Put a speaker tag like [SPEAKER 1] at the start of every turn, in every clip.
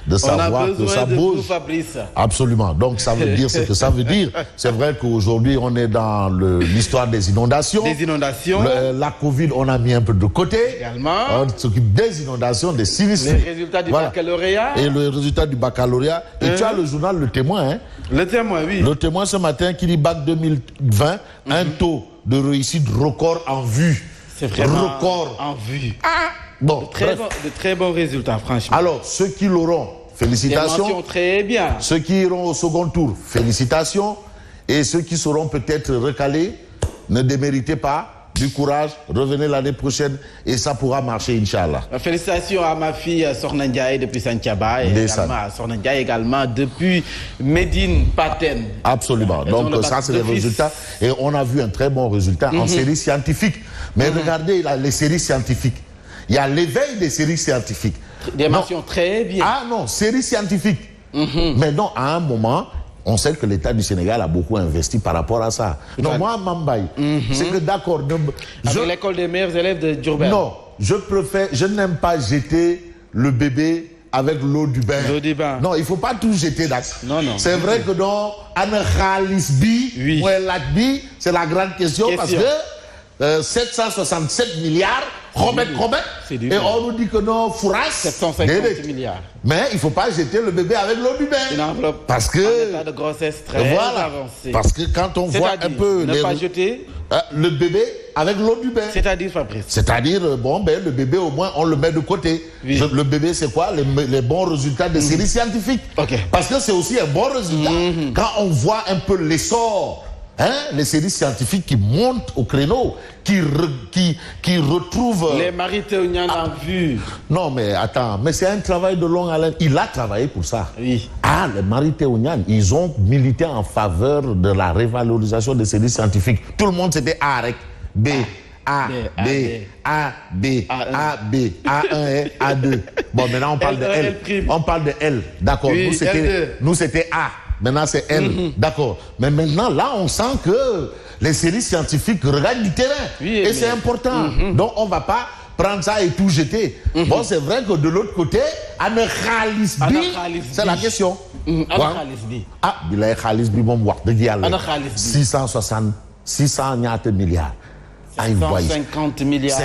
[SPEAKER 1] de savoir que ça bouge. Absolument. Donc ça veut dire ce que ça veut dire. C'est vrai qu'aujourd'hui on est dans l'histoire des inondations.
[SPEAKER 2] Des inondations.
[SPEAKER 1] La Covid, on a mis un peu de côté.
[SPEAKER 2] Également.
[SPEAKER 1] On s'occupe des inondations, des sinistres.
[SPEAKER 2] Les résultats du baccalauréat.
[SPEAKER 1] Et le résultat du baccalauréat. Et tu as le journal Le Témoin. Hein?
[SPEAKER 2] Le Témoin, oui.
[SPEAKER 1] Le Témoin ce matin qui dit bac 2020, un taux de réussite record en vue.
[SPEAKER 2] C'est vraiment
[SPEAKER 1] record
[SPEAKER 2] en vue.
[SPEAKER 1] Bon,
[SPEAKER 2] de très bons résultats, franchement.
[SPEAKER 1] Alors, ceux qui l'auront, félicitations.
[SPEAKER 2] Très bien.
[SPEAKER 1] Ceux qui iront au second tour, félicitations. Et ceux qui seront peut-être recalés, ne déméritez pas. Du courage, revenez l'année prochaine et ça pourra marcher, Inch'Allah.
[SPEAKER 2] Félicitations à ma fille Sorna Ndiaye depuis Santhiaba et également à Sorna Ndiaye également depuis Médine Paten.
[SPEAKER 1] Absolument. Donc ça, c'est les résultats. Et on a vu un très bon résultat en séries scientifiques. Mais regardez les séries scientifiques. Il y a l'éveil des séries scientifiques.
[SPEAKER 2] Des mentions très bien.
[SPEAKER 1] Ah non, séries scientifiques. Mais non, à un moment... On sait que l'État du Sénégal a beaucoup investi par rapport à ça. Non, moi, Mambaye, c'est que d'accord...
[SPEAKER 2] Avec l'école des meilleurs élèves de Diourbel.
[SPEAKER 1] Non, je n'aime pas jeter le bébé avec l'eau du bain.
[SPEAKER 2] L'eau du bain.
[SPEAKER 1] Non, il ne faut pas tout jeter là.
[SPEAKER 2] Non.
[SPEAKER 1] C'est vrai que dans Anna Khalisbi, c'est la grande question. Parce que 767 milliards, et on nous dit que non, Fouras,
[SPEAKER 2] 750 milliards.
[SPEAKER 1] Mais il ne faut pas jeter le bébé avec l'eau du bain.
[SPEAKER 2] Une enveloppe
[SPEAKER 1] parce que,
[SPEAKER 2] en état de grossesse très avancée.
[SPEAKER 1] Parce que quand on voit un peu...
[SPEAKER 2] Ne pas jeter
[SPEAKER 1] le bébé avec l'eau du bain.
[SPEAKER 2] C'est-à-dire, Fabrice?
[SPEAKER 1] C'est-à-dire, le bébé, au moins, on le met de côté. Oui. Le bébé, c'est quoi? Les bons résultats des séries scientifiques. Parce que c'est aussi un bon résultat. Quand on voit un peu l'essor... les séries scientifiques qui montent au créneau, qui retrouvent...
[SPEAKER 2] Les Mary Teuw Niane en vue.
[SPEAKER 1] Non, mais attends, mais c'est un travail de longue haleine. Il a travaillé pour ça.
[SPEAKER 2] Oui.
[SPEAKER 1] Ah, les Mary Teuw Niane, ils ont milité en faveur de la révalorisation des séries scientifiques. Tout le monde, c'était A, B, A, B, A, B, A, B, A1 et A2. Bon, maintenant, on parle de L. On parle de L. D'accord. Nous, c'était A. Maintenant, c'est L. D'accord. Mais maintenant, là, on sent que les séries scientifiques regagnent du terrain. Oui, et c'est important. Donc, on ne va pas prendre ça et tout jeter. Bon, c'est vrai que de l'autre côté, Anna Khalisbi, c'est la question.
[SPEAKER 2] Anna Khalisbi.
[SPEAKER 1] Ah, Bilay Khalisbi, bon, de Diallo. 600 milliards.
[SPEAKER 2] 750 milliards.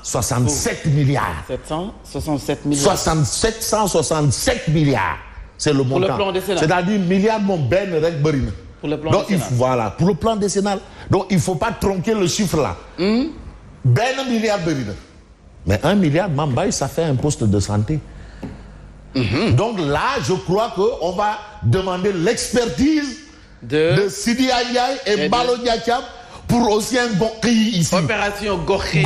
[SPEAKER 1] 767 milliards.
[SPEAKER 2] 767 milliards.
[SPEAKER 1] 767 milliards. C'est le montant. C'est-à-dire milliard mon ben rek berina.
[SPEAKER 2] Pour le plan
[SPEAKER 1] décennal. Voilà, pour le plan décennal. Donc il ne faut pas tronquer le chiffre là. Ben milliard berina. Mais 1 milliard, Mambaye, ça fait un poste de santé. Donc là, je crois qu'on va demander l'expertise de Sidi Ayaye et Balo Diacham pour aussi un Gokri ici.
[SPEAKER 2] Opération Gokri.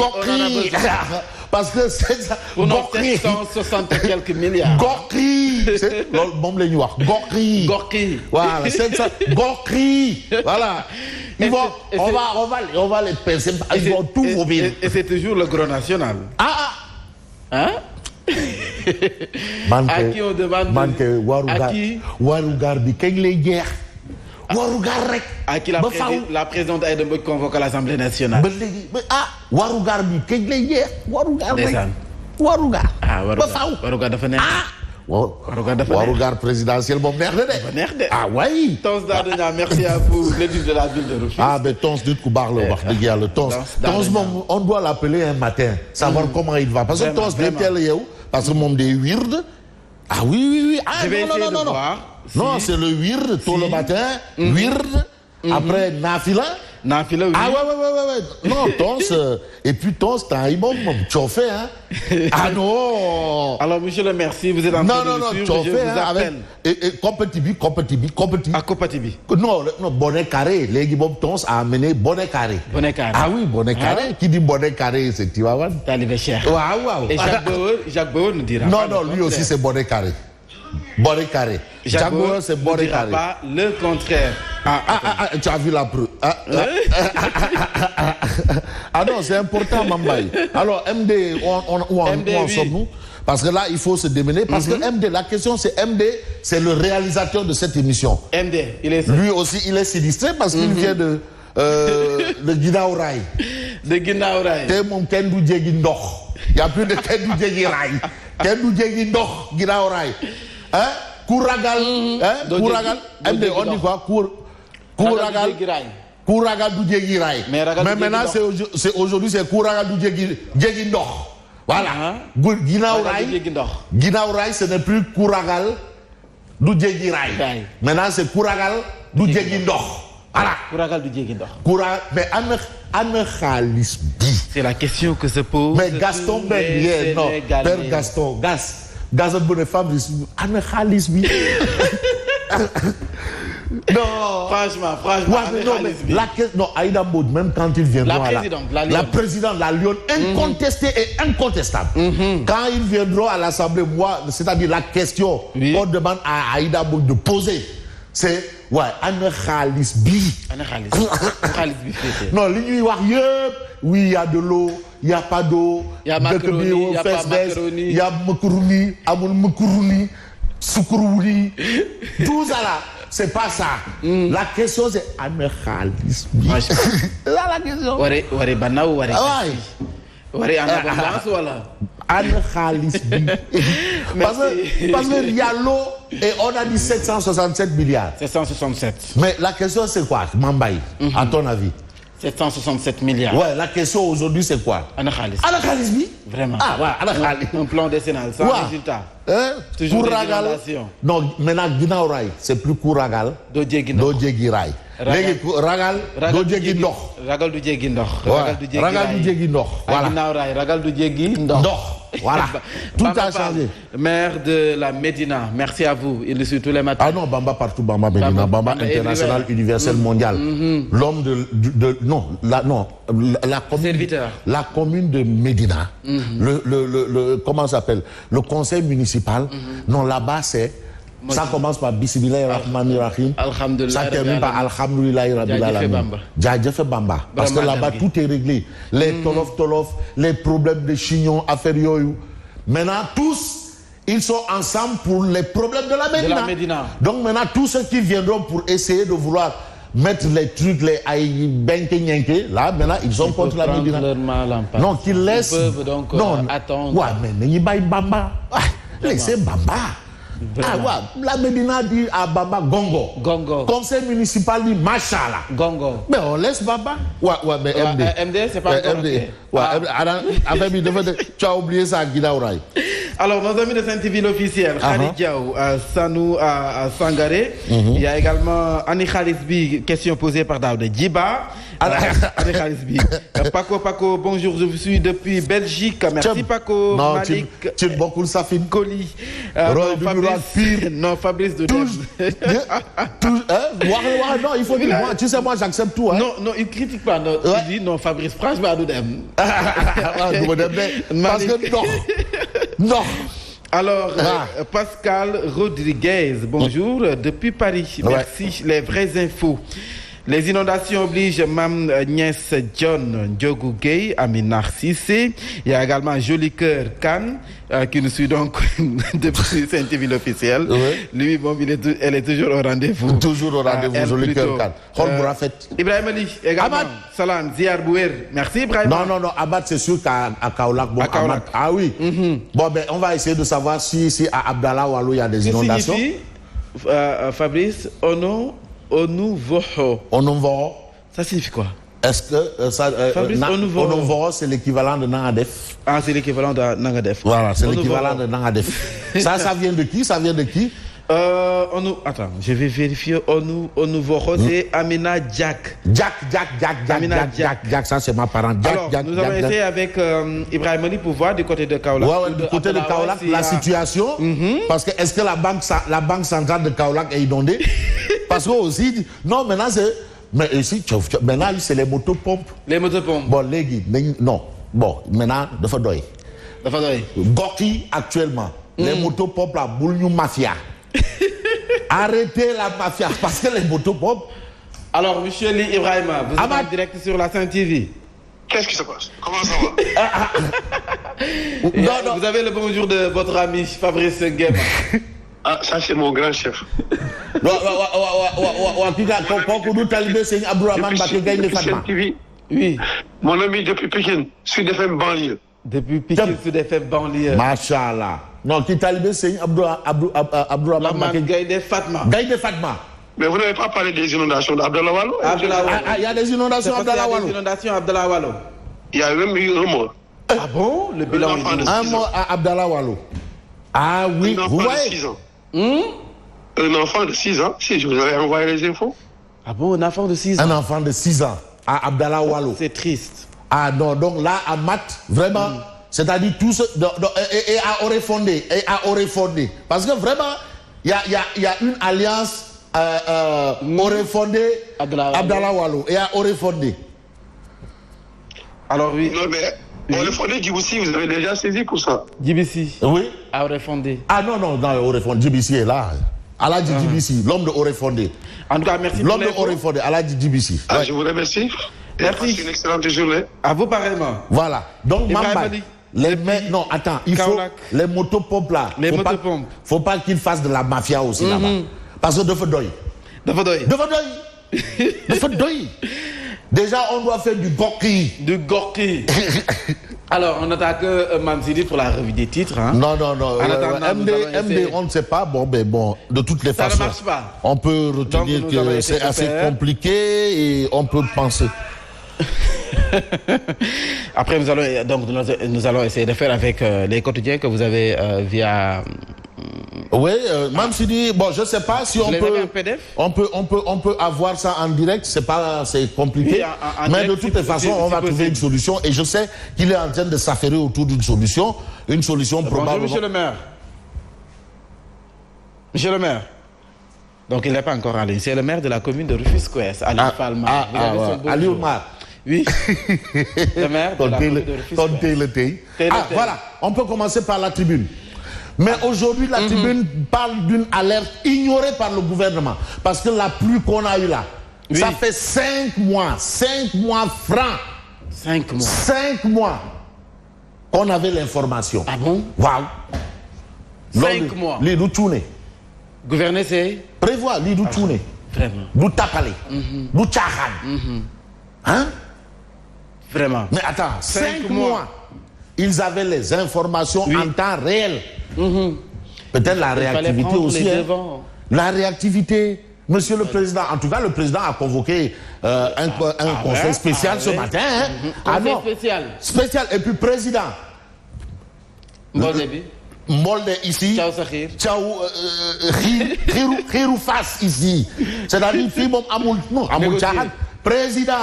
[SPEAKER 1] Parce que c'est ça.
[SPEAKER 2] Pour nos 760 et quelques milliards.
[SPEAKER 1] Gokri. C'est Gokri.
[SPEAKER 2] Gokri.
[SPEAKER 1] Voilà, c'est ça. Gokri. Voilà. On va les pincer. Ils vont tout vomir.
[SPEAKER 2] Et c'est toujours le Gros National. Hein? À qui on demande à qui?
[SPEAKER 1] Warugar bi keng lay jeex. Warugar rek.
[SPEAKER 2] À qui la présidente Aïda Mbodj convoque à l'Assemblée nationale.
[SPEAKER 1] Warugar bi keng lay jeex. Warugar rek. Warugar.
[SPEAKER 2] Warugar dafa neex.
[SPEAKER 1] Warugar présidentiel moom neex na de. Ah oui.
[SPEAKER 2] Tons Daadja, merci à vous, l'édile de la ville de Rufisque.
[SPEAKER 1] Ah mais Tons nit ku baax la wax dëgg yàlla Tons moom on doit l'appeler un matin savoir comment il va parce que Tons day teel a yeewu parce que moom day wird. Ah oui. Ah non. Non, c'est le wird tôt le matin, wird, après Nafila.
[SPEAKER 2] Nafila, oui.
[SPEAKER 1] Ah ouais. Non, Tons, et puis Tons, t'as un bon chauffé, hein. Ah non.
[SPEAKER 2] Alors, monsieur le merci, vous êtes en train de suivre,
[SPEAKER 1] chauffé, je vous appelle. Et compatibi.
[SPEAKER 2] Ah, compatibi.
[SPEAKER 1] Non, bonnet carré. Les Bob Tons a amené bonnet carré.
[SPEAKER 2] Bonnet carré.
[SPEAKER 1] Ah oui, bonnet carré. Qui dit bonnet carré, c'est tu vas voir.
[SPEAKER 2] T'es arrivé cher.
[SPEAKER 1] Waouh.
[SPEAKER 2] Et Jacques Bauer nous dira.
[SPEAKER 1] Non, lui aussi, c'est bonnet carré. Bonnet carré.
[SPEAKER 2] Jacques Bauer, c'est bonnet carré. Pas le contraire.
[SPEAKER 1] Tu as vu la preuve. Ah non, c'est important, Mambaye. Alors, MD, où en sommes-nous? Parce que là, il faut se démener. Parce que MD, la question c'est MD, c'est le réalisateur de cette émission.
[SPEAKER 2] MD,
[SPEAKER 1] lui aussi, il est sinistré parce qu'il vient de Guinaw Rail.
[SPEAKER 2] De Guinaw Rail.
[SPEAKER 1] T'es mon Kendu Djegi Ndox. Il n'y a plus de Kendu Djegi Rail. Kendu Djegi Ndox, Guinaw Rail. hein Kouragal Kouragal MD on dit quoi Kouragal Kouragal du jéggi raay mais maintenant c'est aujourd'hui c'est Kouragal du jéggi ndox voilà ginnaaw raay ce n'est plus Kouragal du jéggi raay maintenant c'est Kouragal du jéggi ndox voilà
[SPEAKER 2] Kouragal du jéggi ndox
[SPEAKER 1] mais ana xaalis bi
[SPEAKER 2] c'est la question que se pose
[SPEAKER 1] mais Gaston Mbengue non père Gaston Gaston bu ne Fabrice ana xaalis bi non
[SPEAKER 2] franchement
[SPEAKER 1] non Aïda Mbodj même quand ils viendront la présidente la Lyon incontestée et incontestable quand ils viendront à l'Assemblée moi c'est-à-dire la question on demande à Aïda Mbodj de poser c'est ana xaalis bi non li ñuy wax yëpp oui il y a de l'eau il y a pas d'eau
[SPEAKER 2] il y a macaroni il y a pas macaroni
[SPEAKER 1] il y a macaroni amul macaroni sukuruni tout ça là c'est pas ça la question c'est ana xaalis bi là la question
[SPEAKER 2] wari banaw wari en abondance wala
[SPEAKER 1] ana xaalis bi parce que il y a l'eau et on a dit 767 milliards
[SPEAKER 2] 767
[SPEAKER 1] mais la question c'est quoi Mambaye à ton avis
[SPEAKER 2] 767 milliards.
[SPEAKER 1] Ouais, la question aujourd'hui c'est quoi?
[SPEAKER 2] Ana xaalis.
[SPEAKER 1] Ana xaalis bi.
[SPEAKER 2] Vraiment.
[SPEAKER 1] Ah ouais, ana xaalis.
[SPEAKER 2] Un plan décennal sans résultat.
[SPEAKER 1] Toujours des inondations. Non, maintenant ginnaaw raay c'est plus Kouragal.
[SPEAKER 2] doo jéggi ndox
[SPEAKER 1] doo jéggi raay. léegi ragal doo jéggi ndox.
[SPEAKER 2] ragal du jéggi ndox.
[SPEAKER 1] ragal du jéggi ndox. voilà
[SPEAKER 2] ginnaaw raay ragal du jéggi ndox.
[SPEAKER 1] Voilà. Tout a changé.
[SPEAKER 2] Maire de la Médina, merci à vous. Il le suit tous les matins.
[SPEAKER 1] Ah non, Bamba partout, Bamba Médina, Bamba international, universel, mondial. L'homme la commune.
[SPEAKER 2] Serviteur.
[SPEAKER 1] La commune de Médina. Comment ça s'appelle? Le conseil municipal. Non, là-bas c'est. Ça commence par Bismillahir Rahmanir Rahim. Ça termine par Alhamdulillahi Rabbil Alamin. Jaajëf Bamba. Parce que là-bas tout est réglé. Les tolof, les problèmes de chignon, affaires yooyu. Maintenant tous ils sont ensemble pour les problèmes de la Médina. Donc maintenant tous ceux qui viendront pour essayer de vouloir mettre les trucs les ay benke ñenke là maintenant ils sont contre la Médina. Non, qu'ils laissent.
[SPEAKER 2] Ils peuvent donc attendre.
[SPEAKER 1] Ouais, mais nañu bàyyi Bamba. Laissez Bamba. Ah ouais, la Médina dit à Bamba Gongo. Conseil municipal dit Machallah.
[SPEAKER 2] Gongo.
[SPEAKER 1] Mais on laisse Bamba. Ouais, mais MD.
[SPEAKER 2] MD, c'est pas encore
[SPEAKER 1] MD. Ouais, tu as oublié ça à Guinaw Rail.
[SPEAKER 2] Alors, nos amis de Saint-TV l'officiel, Khalid Diaw, Sanou à Sangaré. Il y a également Annie Khalisbi, question posée par Daouda Djiba. Annie Khalisbi. Paco, bonjour, je vous suis depuis Belgique. Merci Paco.
[SPEAKER 1] Non,
[SPEAKER 2] Malik.
[SPEAKER 1] Tu es beaucoup Safine.
[SPEAKER 2] Coli. Non, Fabrice de
[SPEAKER 1] non, il faut dire, moi, tu sais, moi j'accepte tout. Hein.
[SPEAKER 2] Non, il critique pas. Non, il dit non, Fabrice, franchement, nous aime.
[SPEAKER 1] Parce que non.
[SPEAKER 2] Alors, Pascal Rodriguez, bonjour, depuis Paris. Merci, les vraies infos. Les inondations obligent Mam Niès John Ndiogou Gueye, Aminar Cissé. Il y a également Joli Cœur Khan qui nous suit donc depuis Saint-TV l'officiel. Lui, bon, elle est toujours au rendez-vous.
[SPEAKER 1] Toujours au rendez-vous, Joli Cœur Khan.
[SPEAKER 2] Ibrahim Ali également. Abad. Salam, Ziar Bouer. Merci Ibrahim.
[SPEAKER 1] Non, Abad, c'est sûr qu'à Kaolack. Bon, Abad, ah oui. Bon, ben, on va essayer de savoir si à Abdallah Wallo il y a des inondations.
[SPEAKER 2] Signifie, Fabrice, Onouvoho. Ça signifie quoi?
[SPEAKER 1] Est-ce que Onouvoho c'est l'équivalent de Nangadef?
[SPEAKER 2] Ah, c'est l'équivalent de Nangadef.
[SPEAKER 1] Voilà, c'est l'équivalent de Nangadef. Ça vient de qui? Ça vient de qui?
[SPEAKER 2] Attends, je vais vérifier. Onouvoho, c'est Amina Jack.
[SPEAKER 1] Jack, ça c'est ma parente.
[SPEAKER 2] Nous avons essayé avec Ibrahim Ali pour voir du côté de Kaolack.
[SPEAKER 1] Ouais, du côté de Kaolack, la situation. Parce que est-ce que la banque centrale de Kaolack est inondée? Parce que aussi, non, maintenant c'est. Mais ici, maintenant c'est les motopompes.
[SPEAKER 2] Les motopompes.
[SPEAKER 1] Bon, non. Bon, maintenant, dafa doy. Goki actuellement. Les motopompes, la boule mafia. Arrêtez la mafia parce que les motopompes.
[SPEAKER 2] Alors, monsieur Lee Ibrahima, vous êtes en direct sur la Saint-TV.
[SPEAKER 3] Qu'est-ce qui se passe? Comment ça va?
[SPEAKER 2] Non. Vous avez le bonjour de votre ami Fabrice Nguema.
[SPEAKER 3] Ah, ça c'est mon grand chef.
[SPEAKER 2] Oui.
[SPEAKER 3] Mon ami depuis Pikine, Sud FM banlieue.
[SPEAKER 2] Depuis Pikine, Sud FM banlieue.
[SPEAKER 1] Machallah. Non, qui talibé, c'est
[SPEAKER 2] Abdourahmane Gaïdé Fatma.
[SPEAKER 1] Gaïdé Fatma.
[SPEAKER 3] Mais vous n'avez pas parlé des inondations d'Abdallah Wallo?
[SPEAKER 1] Il y a des inondations Abdallah Wallo.
[SPEAKER 2] Il y a des inondations Abdallah Wallo.
[SPEAKER 3] Il y a même eu un mort.
[SPEAKER 2] Ah bon? Le bilan
[SPEAKER 1] un mort à Abdallah Wallo. Ah oui, vous voyez.
[SPEAKER 3] Un enfant de 6 ans. Si, je vous avais envoyé les infos.
[SPEAKER 2] Ah bon, un enfant de 6 ans?
[SPEAKER 1] Un enfant de 6 ans à Abdallah Wallo.
[SPEAKER 2] C'est triste.
[SPEAKER 1] Ah non, donc là, à Math, vraiment, c'est-à-dire tout ce... Et à Orefondé. Parce que vraiment, il y a une alliance Orefondé, Abdallah Wallo et à Orefondé.
[SPEAKER 2] Alors oui.
[SPEAKER 3] Non mais, Orefondé, Djibouti, vous avez déjà saisi pour ça?
[SPEAKER 2] Djibouti.
[SPEAKER 1] Oui.
[SPEAKER 2] À Orefondé.
[SPEAKER 1] Ah non, Orefondé, Djibouti est là. Aladji Djibouti, l'homme de Orefondé.
[SPEAKER 2] En tout cas, merci.
[SPEAKER 1] L'homme de Orefondé, Aladji Djibouti.
[SPEAKER 3] Ah, je vous remercie.
[SPEAKER 2] Merci.
[SPEAKER 3] Une excellente journée.
[SPEAKER 2] À vous pareillement.
[SPEAKER 1] Voilà. Donc, Mamba, non, attends, il faut les motopompes là.
[SPEAKER 2] Les motopompes.
[SPEAKER 1] Faut pas qu'ils fassent de la mafia aussi là-bas. Parce que de Fedoy. Déjà, on doit faire du gorki.
[SPEAKER 2] Du gorki. Alors, on attaque Mamsidi pour la revue des titres. Hein.
[SPEAKER 1] Non. MD, on ne sait pas. Bon, de toutes les façons.
[SPEAKER 2] Ça ne marche pas.
[SPEAKER 1] On peut retenir que c'est assez compliqué et on peut penser.
[SPEAKER 2] Après, nous allons essayer de faire avec les quotidiens que vous avez via.
[SPEAKER 1] Oui, Mamsidi, bon, je sais pas si on peut avoir ça en direct, c'est compliqué, oui, mais de toutes les façons, on va trouver une solution et je sais qu'il est en train de s'affairer autour d'une solution probablement.
[SPEAKER 2] Bonjour, monsieur le maire. Monsieur le maire. Donc, il n'est pas encore en ligne. C'est le maire de la commune de Rufisque-Ouest, Ali Falma.
[SPEAKER 1] Ali Oumar.
[SPEAKER 2] Oui. Le maire de la commune de Rufisque-Ouest.
[SPEAKER 1] Voilà, on peut commencer par la tribune. Mais aujourd'hui, la tribune parle d'une alerte ignorée par le gouvernement. Parce que la pluie qu'on a eue là, ça fait 5 mois francs.
[SPEAKER 2] 5 mois.
[SPEAKER 1] 5 mois qu'on avait l'information.
[SPEAKER 2] Ah bon?
[SPEAKER 1] Waouh.
[SPEAKER 2] 5 mois.
[SPEAKER 1] L'idou tourne.
[SPEAKER 2] Gouverner, c'est?
[SPEAKER 1] Prévoir, l'idou tourne.
[SPEAKER 2] Vraiment.
[SPEAKER 1] D'où tapalé. D'où tchahan. Hein?
[SPEAKER 2] Vraiment.
[SPEAKER 1] Mais attends, 5 mois. Ils avaient les informations en temps réel. Peut-être la réactivité aussi. La réactivité. Monsieur le Président, en tout cas, le Président a convoqué un conseil spécial ce matin.
[SPEAKER 2] Conseil spécial.
[SPEAKER 1] Spécial. Et puis, Président. Molde ici.
[SPEAKER 2] Ciao Sakhir.
[SPEAKER 1] Ciao Khirou Fass ici. C'est-à-dire, Amoul Tchahan. Président.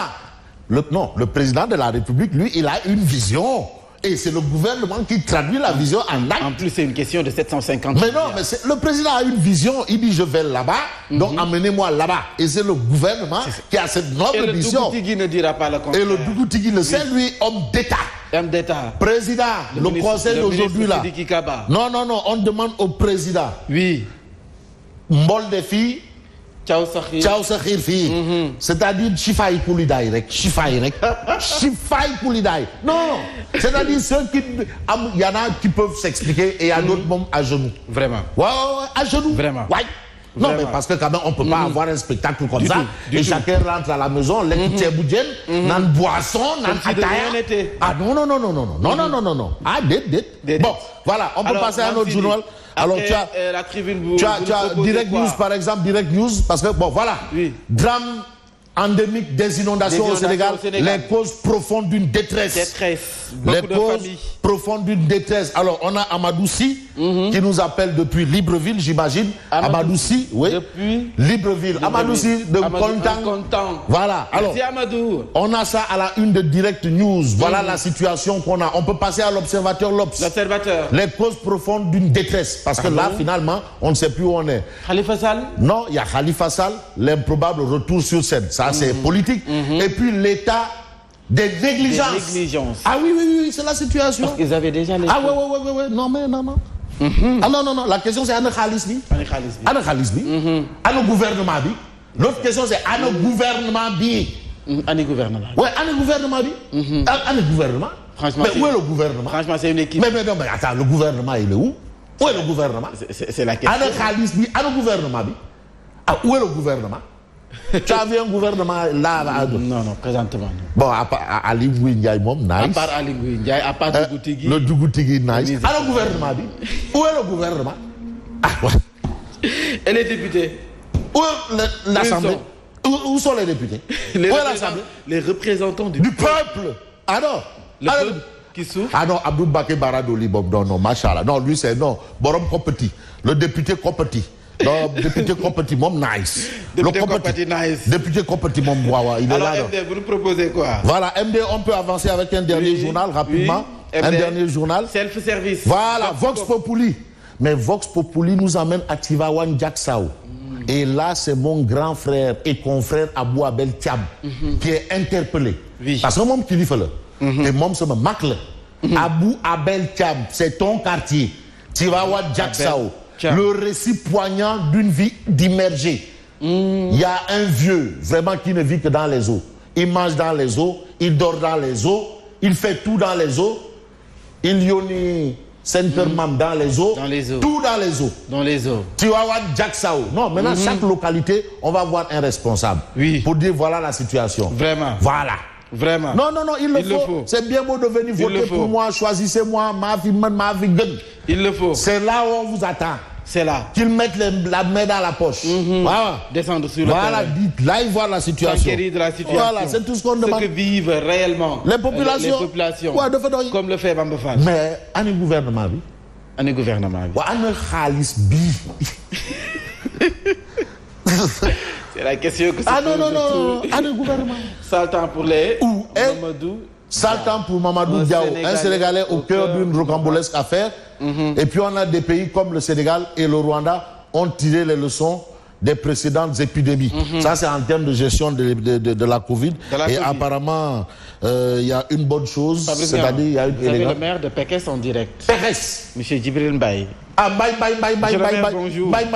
[SPEAKER 1] Le Président de la République, lui, il a une vision. Et c'est le gouvernement qui traduit la vision en acte.
[SPEAKER 2] En plus, c'est une question de 750
[SPEAKER 1] Mais non, mais le président a une vision. Il dit, je vais là-bas, donc emmenez-moi là-bas. Et c'est le gouvernement qui a cette noble vision.
[SPEAKER 2] Et le Dougoutigui ne dira pas le contraire.
[SPEAKER 1] Et le Dougoutigui le sait, lui, homme d'État.
[SPEAKER 2] Homme d'État.
[SPEAKER 1] Président, le conseil d'aujourd'hui là. Non, on demande au président.
[SPEAKER 2] Oui.
[SPEAKER 1] Mbol des filles.
[SPEAKER 2] Ciao Sakhir.
[SPEAKER 1] Ciao Sakhir fille. C'est-à-dire Chifaï Koulidaï rek. Chifaï Koulidaï. Non. C'est-à-dire ceux qui... Il y en a qui peuvent s'expliquer et il y a d'autres même à genoux.
[SPEAKER 2] Vraiment.
[SPEAKER 1] Ouais, à genoux.
[SPEAKER 2] Vraiment.
[SPEAKER 1] Ouais. Non, mais parce que quand même, on ne peut pas avoir un spectacle comme ça. Et chacun rentre à la maison, l'écoutez boudienne, dans une boisson, dans une ataïa. Ah non. Ah, Bon, voilà, on peut passer à un autre journal. Alors, tu as
[SPEAKER 2] la tribune,
[SPEAKER 1] tu as Direct News, par exemple, Direct News, parce que, bon, voilà.
[SPEAKER 2] Oui.
[SPEAKER 1] Drame endémique des inondations au Sénégal, les causes profondes d'une détresse. Les causes profondes d'une détresse. Alors, on a Amadou Sy qui nous appelle depuis Libreville, j'imagine. Amadou Sy, oui.
[SPEAKER 2] Depuis
[SPEAKER 1] Libreville. Amadou Sy de Kontang. Voilà. Alors,
[SPEAKER 2] Amadou.
[SPEAKER 1] on a ça à la une de Direct News. Voilà la situation qu'on a. On peut passer à l'Observateur L'Obs.
[SPEAKER 2] L'Observateur.
[SPEAKER 1] Les causes profondes d'une détresse. Parce que là, finalement, on ne sait plus où on est.
[SPEAKER 2] Khalifa Sall?
[SPEAKER 1] Non, il y a Khalifa Sall, l'improbable retour sur scène. Ça, c'est politique. Et puis l'état des négligences. Ah oui, c'est la situation.
[SPEAKER 2] Parce qu'ils avaient déjà les...
[SPEAKER 1] Ah ouais. Non. Ah non. La question, c'est Anne Khalisbi. Anne Khalisbi. Anne gouvernement bi. L'autre question, c'est Anne gouvernement bi.
[SPEAKER 2] Anne gouvernement.
[SPEAKER 1] Ouais, Anne gouvernement bi. Anne gouvernement.
[SPEAKER 2] Franchement,
[SPEAKER 1] mais où est le gouvernement?
[SPEAKER 2] Franchement, c'est une équipe.
[SPEAKER 1] Mais attends, le gouvernement, il est où? Où est le gouvernement?
[SPEAKER 2] C'est la question.
[SPEAKER 1] Anne Khalisbi, Anne gouvernement bi. Ah, où est le gouvernement? Tu as vu un gouvernement là.
[SPEAKER 2] Non, présentement.
[SPEAKER 1] Bon, à part Ali Ngouille Ndiaye, nice.
[SPEAKER 2] À part Ali Ngouille Ndiaye, à part Dougoutigui.
[SPEAKER 1] Le Dougoutigui, nice. Alors, le gouvernement, où est le gouvernement? Ah, ouais.
[SPEAKER 2] Et les députés?
[SPEAKER 1] Où est l'Assemblée? Où sont les députés? Où est l'Assemblée?
[SPEAKER 2] Les représentants du
[SPEAKER 1] peuple. Ah non.
[SPEAKER 2] Le peuple qui souffre.
[SPEAKER 1] Ah non, Abdou Baké Baradoli, non, machallah. Non, lui c'est non. Borom Kopeti. Le député Kopeti. Non, député Kopeti, mom nice.
[SPEAKER 2] Député Kopeti, nice.
[SPEAKER 1] Député Kopeti, mom wawa. Il est là.
[SPEAKER 2] Alors, MD, vous nous proposez quoi?
[SPEAKER 1] Voilà, MD, on peut avancer avec un dernier journal rapidement.
[SPEAKER 2] Oui,
[SPEAKER 1] un dernier journal.
[SPEAKER 2] Self-service.
[SPEAKER 1] Voilà, Vox Populi. Mais Vox Populi nous amène à Tivaouane Diacksao. Et là, c'est mon grand frère et confrère Abou Abel Thiam qui est interpellé.
[SPEAKER 2] Oui.
[SPEAKER 1] Parce que moi, qui lui fait là. Et moi, c'est ma marque là. Abou Abel Thiam, c'est ton quartier. Tivaouane Diacksao. Le récit poignant d'une vie d'immergé. Il y a un vieux, vraiment, qui ne vit que dans les eaux. Il mange dans les eaux, il dort dans les eaux, il fait tout dans les eaux. Il yoni Sentermam dans les eaux.
[SPEAKER 2] Dans les eaux.
[SPEAKER 1] Tout dans les eaux.
[SPEAKER 2] Dans les eaux.
[SPEAKER 1] Tivaouane Diacksao. Non, maintenant, chaque localité, on va voir un responsable.
[SPEAKER 2] Oui.
[SPEAKER 1] Pour dire voilà la situation.
[SPEAKER 2] Vraiment.
[SPEAKER 1] Voilà.
[SPEAKER 2] Vraiment.
[SPEAKER 1] Non, il le faut. C'est bien beau de venir voter pour moi, choisissez-moi, ma vie gueule.
[SPEAKER 2] Il le faut.
[SPEAKER 1] C'est là où on vous attend.
[SPEAKER 2] C'est là.
[SPEAKER 1] Qu'ils mettent la main dans la poche. Voilà.
[SPEAKER 2] Descendre sur le terrain.
[SPEAKER 1] Voilà, dites, là, ils voient la situation.
[SPEAKER 2] S'enquérir de la situation.
[SPEAKER 1] Voilà, c'est tout ce qu'on demande.
[SPEAKER 2] Ce que vivent réellement
[SPEAKER 1] les populations.
[SPEAKER 2] Les populations.
[SPEAKER 1] Ouais,
[SPEAKER 2] comme le fait Bamba Fall.
[SPEAKER 1] Mais, un gouvernement, oui.
[SPEAKER 2] Un gouvernement, oui.
[SPEAKER 1] Un khalis bi.
[SPEAKER 2] C'est la question que
[SPEAKER 1] non, un gouvernement.
[SPEAKER 2] Saltant pour les
[SPEAKER 1] Mamadou. Saltant pour Mamadou Diaw, un Sénégalais au cœur d'une rocambolesque affaire. Et puis on a des pays comme le Sénégal et le Rwanda ont tiré les leçons des précédentes épidémies. Ça, c'est en termes de gestion de la Covid. Et apparemment, il y a une bonne chose. C'est-à-dire, il y a une élégance.
[SPEAKER 2] Le maire de Pékesse en direct.
[SPEAKER 1] Pékesse.
[SPEAKER 2] Monsieur Djibril Mbaye.
[SPEAKER 1] Ah, bye.
[SPEAKER 2] Bonjour.
[SPEAKER 1] Bye.